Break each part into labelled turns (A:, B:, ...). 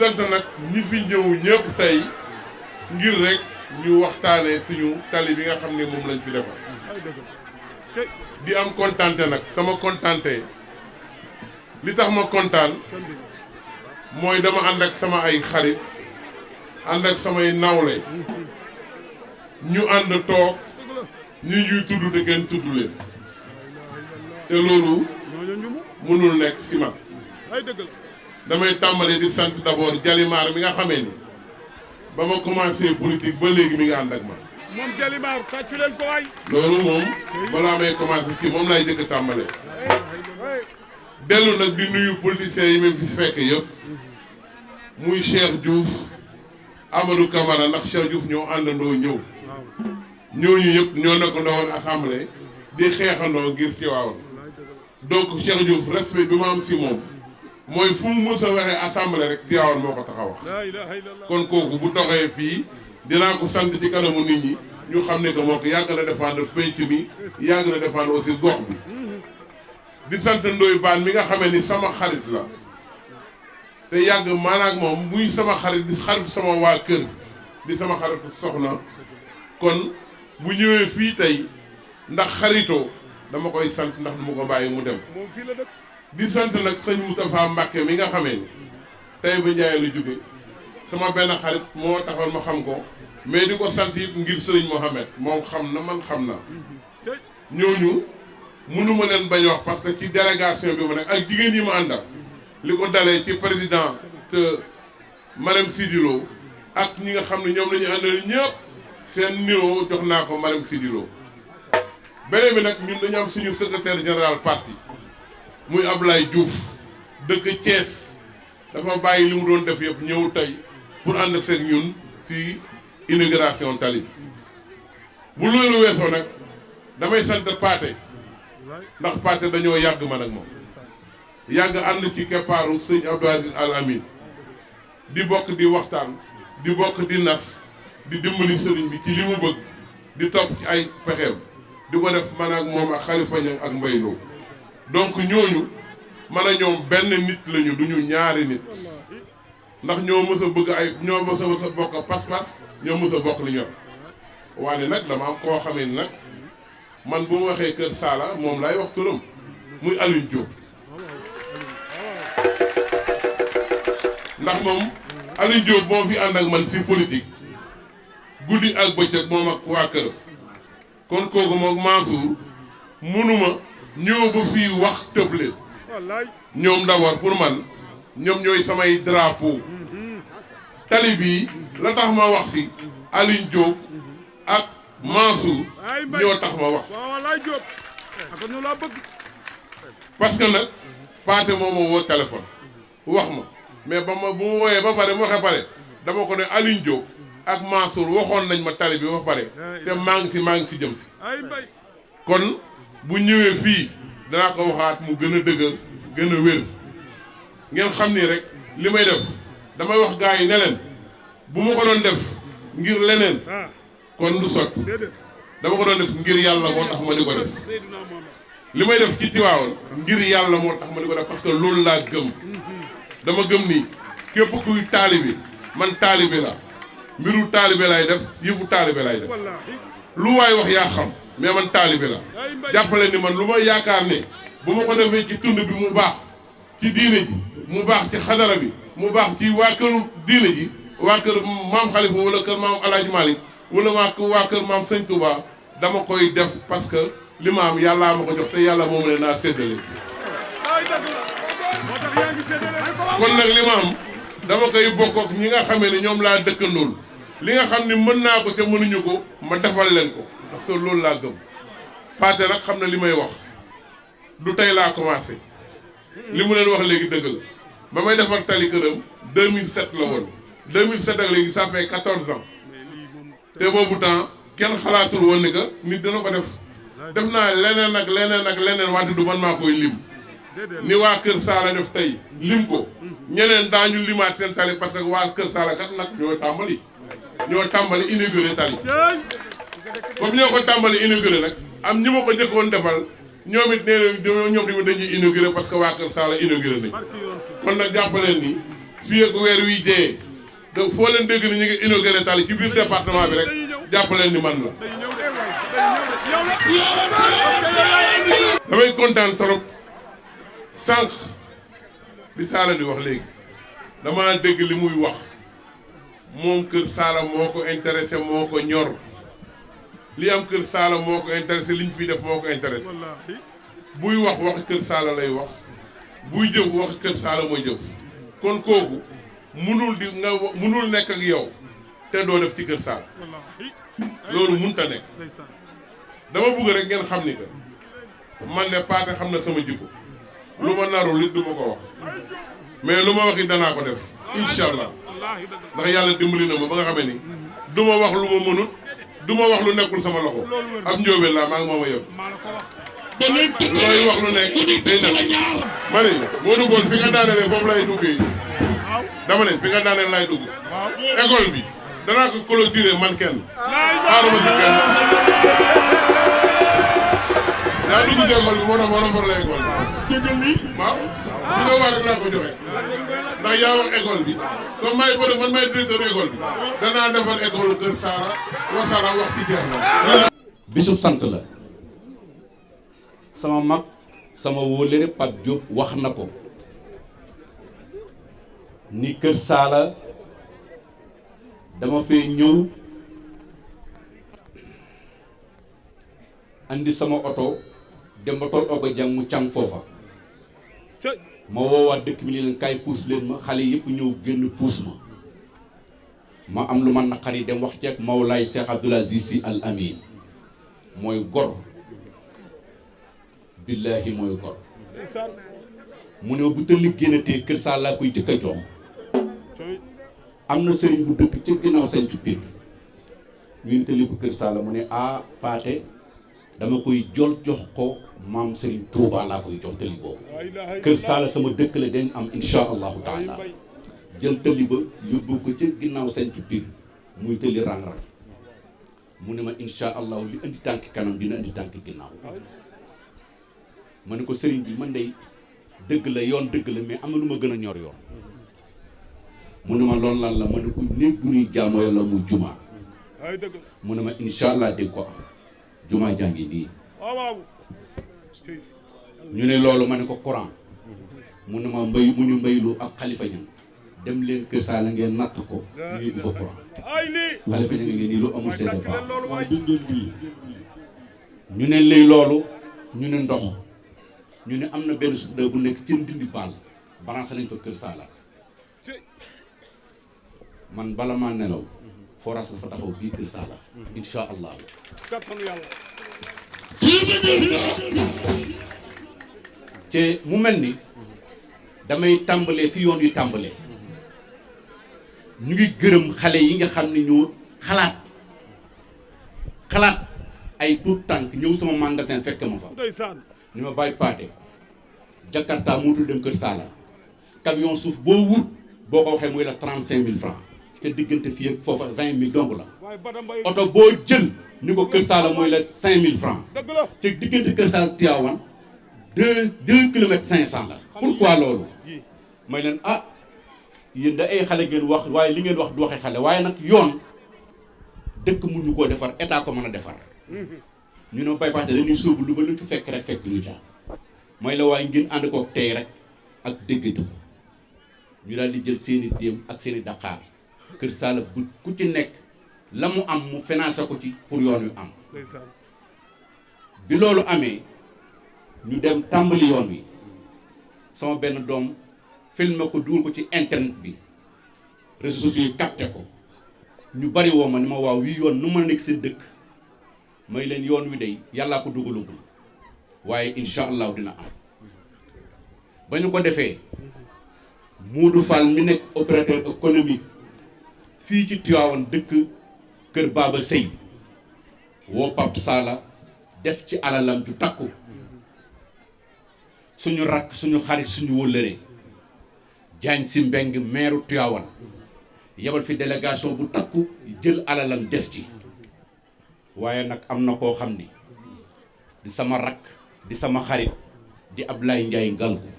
A: sant nag ñi fi ñëw ñëpp tey ngir rek ñu waxtaanee suñu tali bi nga xam ne moom lañ fi defar di am kontante nag sama kontante li tax ma kontaan mooy dama ànd ak sama ay xarit ànd ak samay nawle ñu ànd toog ñi ñuy tudd te kenn tudd leen te loolu mënul nekk si man damay tàmbali di sant d'abord Jalimaar mi nga xamee ni ba ma commencé politique ba léegi mi nga ànd ak man.
B: moom Jalimaar tàccu leen ko waay.
A: loolu moom balaa may commencé ci moom lay jëkk tàmbalee. dellu nag di nuyu politiciens yi ma fi fekk yëpp muy Cheikh Diouf Amadou Camara ndax Cheikh Diouf ñoo àndandoo ñëw ñooñu yëpp ñoo nekkandoo woon assemblée di xeexandoo ngir Tivaouane donc Cheikh Diouf respect bi ma am si moom mooy fu mu mës a waxee assemblée rek Tivaouane moo ko tax a wax kon kooku bu doxee fii dinaa ko sant ci kanamu nit ñi ñu xam ne que moo ko yàgg na défendre penc mi yàgg na défendre aussi gox bi di sant Ndoye Bane mi nga xamee ni sama xarit la te yàgg maanaam moom muy sama xarit di xarit sama waa kër di sama xarit soxna kon bu ñëwee fii tey ndax xaritoo dama koy sant ndax du ma ko bàyyi mu dem di sant nag sëñ Moustapha Mbacke mi nga xamee ni tey ba Ndiaye la jóge sama benn xarit moo taxoon ma xam ko mais di ko sant it ngir sëriñ Mohamed moom xam na man xam na ñooñu mënuma leen bañ wax parce que ci délégation bi ma nekk ak jigéen yi ma àndal li ko dalee ci président te Marème Sidilo ak ñi nga xam ne ñoom la ñu àndal ñëpp seen niroo jox naa ko Marème Sidilo beneen bi nag ñun dañu am suñu secrétaire général parti muy Ablaye Diouf dëkk Thiès dafa bàyyi li mu doon def yëpp ñëw tey pour ànd seeg ñun ci inauguration tali bi bu loolu weesoo nag damay sant Paate ndax Paate dañoo yàgg man ak moom yàgg ànd ci keppaaru sëñ Abdou Aziz Al Amin di bokk di waxtaan di bokk di nas di dimbali sëriñ bi ci li mu bëgg di topp ci ay pexeem di ko def man ak moom ak Khalifa Niang ak Mbaye Lo donc ñooñu man a ñoom benn nit lañu duñu ñaari nit ndax ñoo mës a bëgg ay ñoo mës a bokk pas-pas ñoo mës a bokk li ñor waaye nag dama am koo xamee ni nag man bu ma waxee Kër Saala moom laay wax turam muy Alioune Diop ndax moom Alioune Diop moo fi ànd ak man si politique guddi ak bëccëg moom ak waa këram kon kooku moom Mansour mënuma ñëw ba fii wax tëb leen ñoom d'abord pour man ñoom ñooy samay drapeau tali bii la tax ma wax si Alioune Diop ak Mansour ñoo tax ma wax si parce que nag Paate moo ma woo téléphone wax ma mais ba ma bu ma wooyee ba pare mu waxee pare dama ko ne Alioune Diop ak Mansour waxoon nañ ma tali bi ba pare te maa ngi si jëm si kon bu ñëwee fii danaa ko waxaat mu gën a dëgër gën a wér ngeen xam ni rek li may def damay wax gars yi ne leen bu ma ko doon def ngir leneen kon du sot dama ko doon def ngir yàlla moo tax ma di ko def li may def ci Tivaouane ngir yàlla moo tax ma di ko def parce que loolu laa gëm dama gëm ni képp kuy taalibi man taalibi la mbiru taalibe lay def yëfu taalibe lay def lu waay wax yaa xam mais man taalibe la jàppale ni man lu ma yaakaar ne bu ma ko defee ci tund bi mu baax ci diine ji mu baax ci xadara bi mu baax ci waa këru diine ji waa kër maam Khalifa wala kër maam El Hadj Malick wala waa kër maam Sëñ Touba dama koy def parce que li ma am yàllaa ma ko jox te yàlla moom la naa séddale kon nag li ma am dama koy bokk ak ñi nga xamee ne ñoom laa dëkkandool li nga xam ne mën naa ko te mënuñu ko ma defal leen ko parce que loolu laa gëm Paate nag xam na li may wax du tey laa commencé li mu leen wax léegi dëgg la ba may defar tali këram 2007 la woon 2007 ak léegi ça fait 14 ans te boobu temps kenn xalaatul woon ni que nit dina ko def naa leneen ak leneen ak leneen wante du man maa koy lim ni waa Kër Saala def tey lim ko ñeneen daañu limaat seen tali parce que waa Kër Saala kat nag ñoo tàmbali inauguré tali comme ñoo ko tàmbali inauguré nag am ñi ma ko njëkkoon defal ñoom it nee ñoom tamit dañuy inauguré parce que waa Kër Saala inauguré nañ kon nag jàppaleen ni fii ak weer wi jee donc foo leen dégg ni ñu ngi inauguré tali ci biir département bi rek jàpp leen ni man la. damay kontaan trop sànq bi Sala di wax léegi dama dégg li muy wax moom Kër Sala moo ko intéressé moo ko ñor li am Kër Sala moo ko intéressé li ñu fiy def moo ko intéressé buy wax Kër Sala lay wax buy jëf wax Kër Sala mooy jëf kon kooku munul nekk ak yow te doo def ci Kër Sala loolu munta nekk dama bëgg rek ngeen xam ni que man de Pathé xam na sama jikko lu ma narul nit du ma ko wax mais lu ma wax it danaa ko def incha allah ndax yàlla dimbali na ma ba nga xamee ni du ma wax lu ma mënut du ma wax lu nekkul sama loxo ab njóobeen laa maa ngi moom a yem looy wax lu nekk day nekk ma ne moo duggoon fi nga daanele foofu lay duggee dama ne fi nga daaneel lay dugg école bi danaa ko clôturer man kenn xaaruma si kenn daa dugg si école bi moo tax ma rafetlu la école bi waaw fi nga war rek laa ko joxe ndax yaa wax école bi comme man maay directeur école bi danaa defal école Kër Sala wasara wax ci jeex na.
C: bisub sant la sama mag sama wóolere Pape Diop wax na ko ni Kër Sala dama fee ñëw andi sama oto dem ba tool ogo jàng mu càng foofa ma woowaat dëkk bi ni leen kaay puus leen ma xale yëpp ñëw génn puus ma am lu ma naqari dem wax ceeg Mawlaay Cheikh Abdoul Aziz Sy Al Amin mooy gor billaahi mooy gor mu ne bu tëlli génnatee Kër Sala laa koy jëkk a jox am na sëriñ bu dëkk ci ginnaaw seen ci biir ñun tëlli bu Kër Sala mu ne Pathé dama koy jox ko maam Serigne Touba laa koy jox tëli boobu Kër Sala sama dëkk la dañ am insha allahu taala jël tëli ba yóbbu ko ci ginnaaw seen ci biir muy tëli rang-rang mu ne ma insha allahu li indi tànk kanam dina indi tànk ginnaaw ma ne ko sëriñ bi man day dëgg la yoon dëgg la mais am na lu ma gën a ñor yoon mu ne ma loolu lan la ma ne ko néeg bu ñuy jaamoo yàlla mu jumaa mu ne ma insha allah dégg ko am jumaa jàngi nii ñu ne loolu ma ne ko courant mu ne ma mbay mu ñu mbaylu ak xalifa ñam dem leen Kër Sala ngeen natt ko ñu yóbbu fa courant xalifa ñam ngeen nii lu amul seen baax waaye dégg ngeen ñu ne lii loolu ñu ne ndox ñu ne am na benn suda bu nekk ci Ndindi Baal branché nañ fa Kër Sala man bala maa nelaw forage dafa taxaw bii Kër Sala insha allah te mu mel ni damay tàmbalee fi yoon yu tàmbalee ñu ngi gërëm xale yi nga xam ne ñoo xalaat ay tuut tànk ñëw sama magasin fekk ma fa ni ma bàyyi Pathé Jakarta muutul dem Kër Sala camion suuf boo wut boo ko waxee muy la 35 000 francs te diggante fii ak foofa 20 000 dong la oto boo jël ni ko Kër Sala mooy la 5 000 francs te diggante Kër Sala Tivaouane 2 kilomètres 500 la pourquoi loolu mooy leen yéen da ay xale ngeen wax waaye li ngeen wax du waxee xale waaye nag yoon dëkk mun ñu koo defar état ko mën a defar ñu ne bay Pathé dañuy sóobu lu ba lu ci fekk rek fekk ñu ca mooy la waaye ngeen ànd kook tey rek ak déggatu ko ñu daal di jël seeni déem ak seeni daqaar Kër Sala bu ku ci nekk la mu am mu financé ko ci pour yoon wi am bi loolu amee ñu dem tàmbali yoon wi sama benn doom filmé ko dugal ko ci internet bi réseaux sociaux yi capté ko ñu bari woo ma ni ma waaw wii yoon nu ma nekk seen dëkk may leen yoon wi day yàllaa ko dugalagul waaye incha allah dina am ba ñu ko defee Modou Fall mi nekk opérateur économique fii ci Tivaouane dëkk Kër Baba Sey woo Pape Sala def ci alalam ju takku suñu rakk suñu xarit suñu wëllëre Diagne Sy Mbengue maire Tivaouane yebal fi délégation bu takku jël alalam def ci waaye nag am na koo xam ni di sama rakk di sama xarit di Ablaye Ndiaye Ngalgu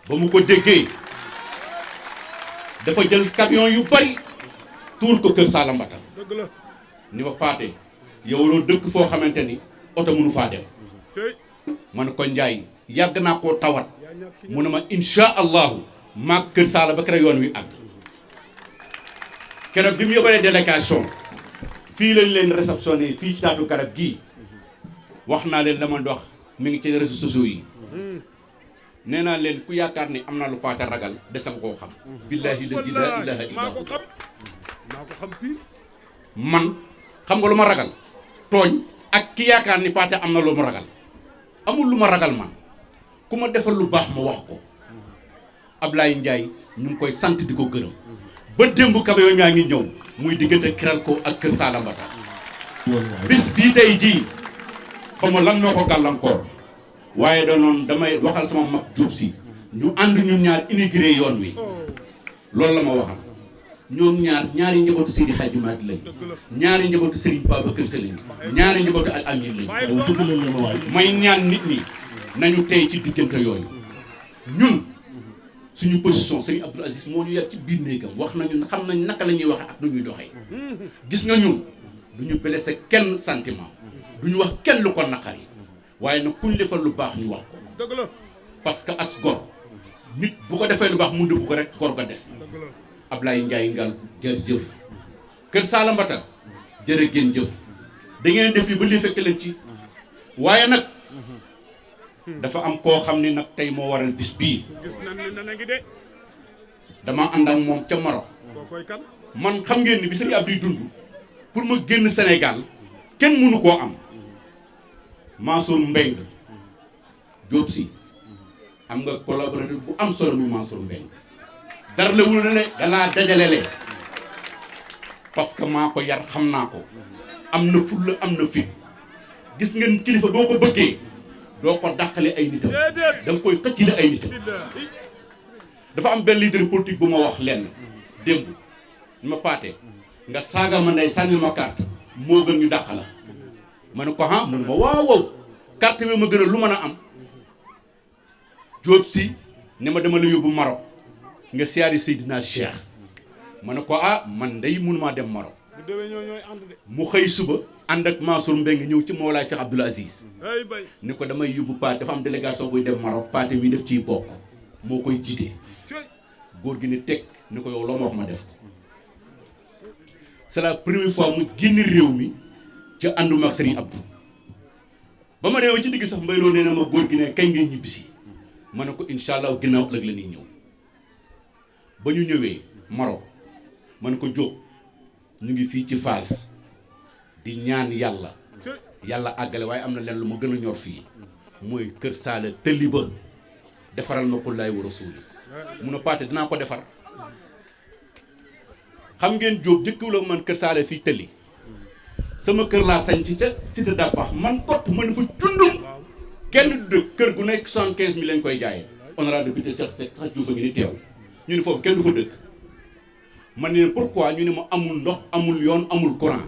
C: ba mu ko déggee dafa jël camion yu bari tuur ko kër Sala Mbata ni ma Paate yow loo dëkk foo xamante ni oto mënu faa dem man ko Njaay yàgg naa koo tawat mu ne ma insha allahu maag kër Sala ba kere yoon wi àgg keroog bi mu yóbbalee délégation fii lañ leen réceptionné fii ci taatu garab gii wax naa leen la ma dox mi ngi ci réseaux sociaux yi nee naa leen ku yaakaar ni am naa lu Paate ragal desam koo xam billahi la ilaha illa
B: maa ko xam fii
C: man xam nga lu ma ragal tooñ ak ki yaakaar ni Paate am na lu ma ragal amul lu ma ragal man ku ma defal lu baax ma wax ko Ablaye Ndiaye ñu ngi koy sant di ko gërëm ba démb camion ñaa ngi ñëw muy diggante Kiralko ak kër Sala Mbata bis bii tey jii xaw ma lan moo ko gàllankoor waaye danoon damay waxal sama mag Diop si ñu ànd ñun ñaar inauguré yoon wi loolu la ma waxal ñoom ñaari njabootu Seydi Hadji Malick lañ ñaari njabootu Serigne Babacar Sy lañ ñaari njabootu Al Amine lañ may ñaan nit ñi nañu tey ci diggante yooyu ñun suñu position Serigne Abdoul Aziz moo ñu yar ci biir néegam wax nañu xam nañ naka la ñuy waxee ak nu ñuy doxee gis nga ñun duñu blessé kenn sentiment duñu wax kenn lu ko naqari waaye nag kuñ defal lu baax ñu wax ko parce que as gor nit bu ko defee lu baax mu dëgg ko rek gor ga des na Ablaye Ndiaye ngal jërëjëf kër Sala Mbata jërë ngeen jëf da ngeen def yi ba lii fekk leen ci waaye nag dafa am koo xam ne nag tey moo waral bis bii dama ànd ak moom ca Maroc man xam ngeen ni bi Serigne Abdou dund pour ma génn Sénégal kenn mënu koo am Mansour Mbeng Diop si am nga collaborateur bu am solo muy Mansour Mbeng dara la wul ne danaa dajalele parce que maa ko yar xam naa ko am na fulla am na fit gis ngeen kilifa boo ko bëggee doo ko dàqale ay nitam da nga koy xëccile ay nitam dafa am benn leader politique bu ma wax lenn démb ma Paate nga saaga ma ndey sànni ma carte moo gën ñu dàq la ma ne ko ah mun ma waaw carte bi ma gën a lu mën a am Diop si ne ma dama la yóbbu Maroc nga siyaari Seydina Cheikh ma ne ko ah man day mënumaa dem Maroc mu xëy suba ànd ak Mansour Mbengue ñëw ci Mawlaay Cheikh Abdoul Aziz ni ko damay yóbbu Paate dafa am délégation buy dem Maroc Paate mi def ciy bokk moo koy jiite góor gi ni teg ni ko yow loo ma wax ma def ko c'est la première fois mu génn réew mi ca ànduma ak Serigne Abdou ba ma demee ci digg sax mbayloo nee na ma góor gi ne kañ ngay ñibbisi ma ne ko incha allah ginnaaw ëllëg la ñuy ñëw ba ñu ñëwee Maroc ma ne ko Diop ñu ngi fii ci Fass di ñaan yàlla àggale waaye am na leen lu ma gën a ñor fii mooy kër Sala tëli ba defaral ma ko laay war a suuli mun a Paate dinaa ko defar xam ngeen Diop jëkkëwula man kër Sala fii tëli sama kër laa sañ ci ca cité Dapax man kott man dafa cundum kenn du dëkk kër gu nekk 75 000 lañ koy jaayee honorable député Cheikh Diouf a ngi ni teew ñu ne foofu kenn du fa dëkk man ne pourquoi ñu ne ma amul ndox amul yoon amul courant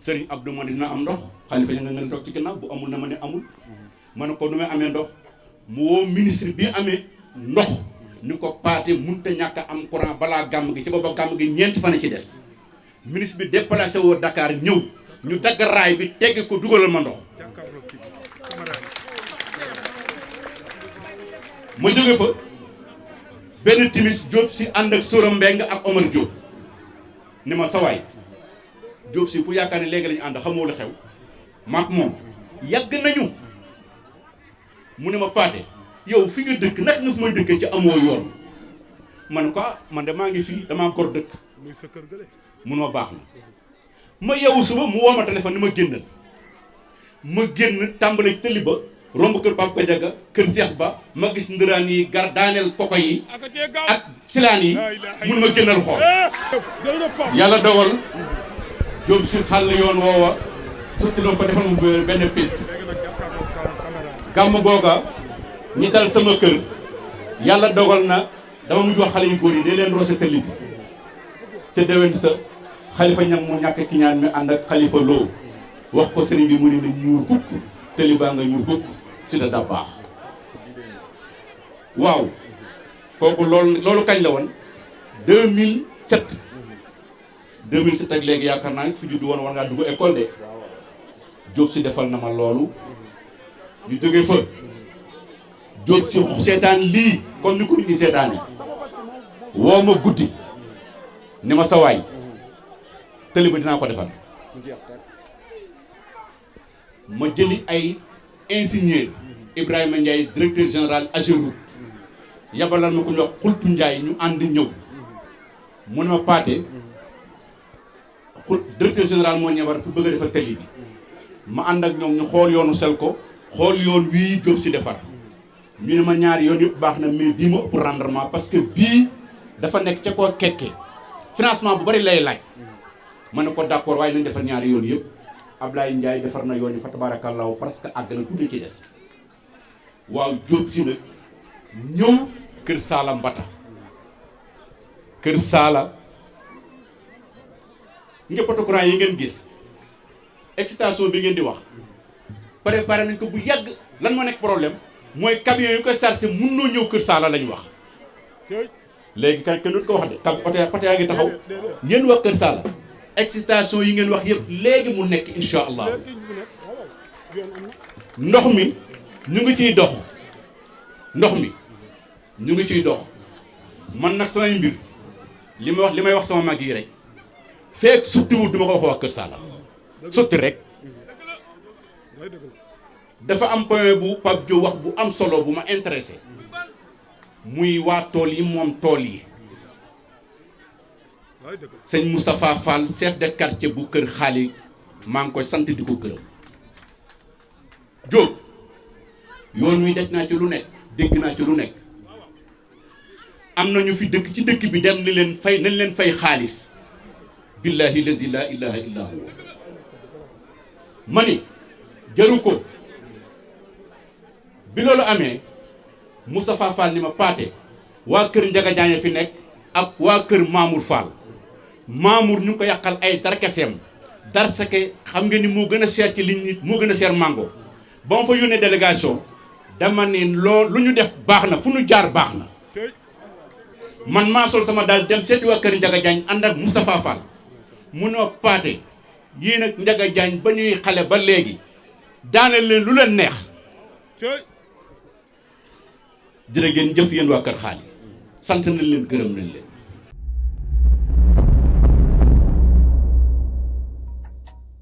C: Serigne Abdou ma ne dina am ndox xalifa ña nga ngeen toog ci ginnaaw bu amul na ma ne amul ma ne ko nu may amee ndox mu woo ministre bi amee ndox ni ko Paate mënut a ñàkk a am courant balaa gàmm gi ci booba gàmm gi ñeenti fan ci des ministre bi déplacé woo Dakar ñëw ñu dagg raay bi tegg ko dugalal ma ndox ma jóge fa benn timis Diop si ànd ak Sora Mbeng ak Omar Diop ni ma sawaay Diop si pour yaakaar ne léegi lañu ànd xamoo la xew maak moom yàgg nañu mu ne ma Paate yow fi nga dëkk nag nga fi may dëkkee ci amoo yoon ma ne ko ah man de maa ngi fii damaa gor dëkk mun ma baax na ma yeewu suba mu woo ma téléphone ni ma génnal ma génn tàmbale tëli ba romb kër Papa Diaga kër Cheikh Ba ma gis ndëraan yi gar daaneel koko yi ak silaan yi mun ma génnal xool yàlla dogal Diop si xàll yoon woowa surtout doo fa defal mu benn piste gàmm googa ñi dal sama kër yàlla dogal na dama mujj wax xale yu góor yi day leen roose tëli bi ca déwén sa xalifa ñam mu ñàkk ki ñaan mi ànd ak xalifa loo wax ko sëriñ bi mu ne na ñuur kukk tëli baa nga ñuur kukk si da baax waaw kooku loolu kañ la woon 2007 2007 ak léegi yaakaar naa fi juddu woon war ngaa dugg école de Diop si defal na ma loolu ñu jógee fa Diop si seetaan lii comme ni ko nit ñi seetaanee woo ma guddi ni ma sa waay tëli ba dinaa ko defal ma jëli ay ingénieur Ibrahima Ndiaye directeur général Ageroute yabalal ma ko ñu wax Xultu Ndiaye ñu ànd ñëw mu ne ma paate directeur général moo ñëwar ku bëgg a defar tëli bi ma ànd ak ñoom ñu xool yoonu Selko xool yoon wii Diop si defar ñu ne ma ñaari yoon yëpp baax na mais bii ma ëpp rendement parce que bii dafa nekk ca koo kekke financement bu bari lay laaj ma ne ko d'accord waaye nañ defar ñaari yoon yëpp Ablaye Ndiaye defar na yoon yi fa tabarakallahu parce que àgg na tuuti ci des waaw Diop si nag ñëw Kër Saala Mbata Kër Saala njëppatu courant yi ngeen gis excitation bi ngeen di wax préparé nañ ko bu yàgg lan moo nekk problème mooy camion yu koy chargé mun noo ñëw Kër Saala lañ wax léegi kañ kenn du ko wax de kam oto yaa ngi taxaw yéen wax Kër Saala excitation yi ngeen wax yëpp léegi mu nekk insha allah ndox mi ñu ngi ciy dox ndox mi ñu ngi ciy dox man nag samay mbir li may wax sama mag yi rek feek suttiwul du ma ko wax waa Kër Saala sutti rek dafa am point bu Pape Diop wax bu am solo bu ma intéressé muy waa tool yi moom tool yi sëñ Moustapha Fall chef de quartier bu Kër Xaali maa ngi koy sant di ko gërëm Diop yoon wi daj naa ci lu nekk dégg naa ci lu nekk am na ñu fi dëkk ci dëkk bi dem ni leen fay nañ leen fay xaalis billahi lazi la ilaha illa huwa ma ni jaru ko bi loolu amee Moustapha Fall ni ma paate waa kër Njaga Jaañ fi nekk ak waa kër Mamour Fall Mamour ñu ngi ko yàqal ay darkeseem darsake xam nga ni moo gën a cher ci liñ nit moo gën a cher mango ba ma fa yónnee délégation dama ne loolu lu ñu def baax na fu ñu jaar baax na man maa sol sama daal dem seeti waa kër Njaga Jaañ ànd ak Moustapha Fall mu ne paate yéen ak Njaga Jaañ ba ñuy xale ba léegi daane leen lu leen neex jërë ngeen jëf yéen waa Kër Xaali sant nañ leen gërëm nañ leen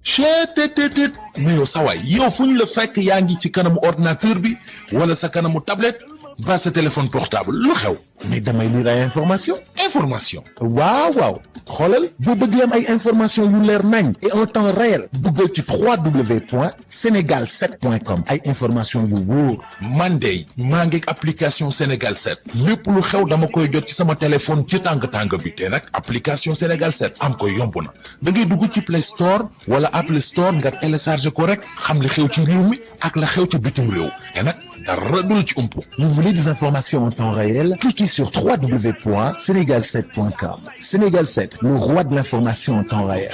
D: chetttt mais yow sawaay yow fu ñu la fekk yaa ngi ci kanamu ordinateur bi wala sa kanamu tablette ba sa téléphone portable lu xew mais damay lire ay information waaw xoolal boo bëgg am ay information yu leer nañ et en temps réel duggal ci www.senegal7.com ay information yu wóor man de maa ngi application Sénégal 7 lépp lu xew dama koy jot ci sama téléphone ci tàng bi te nag application Sénégal 7 am ko yomb na da ngay dugg ci Play Store wala Apple Store nga télécharge ko rek xam li xew ci réew mi ak la xew ci bitim réew te nag dara du la ci umpu. Vous voulez des informations en temps réel? Cliquez sur www.senegal7.com. Sénégal 7, le roi de l'information en temps réel.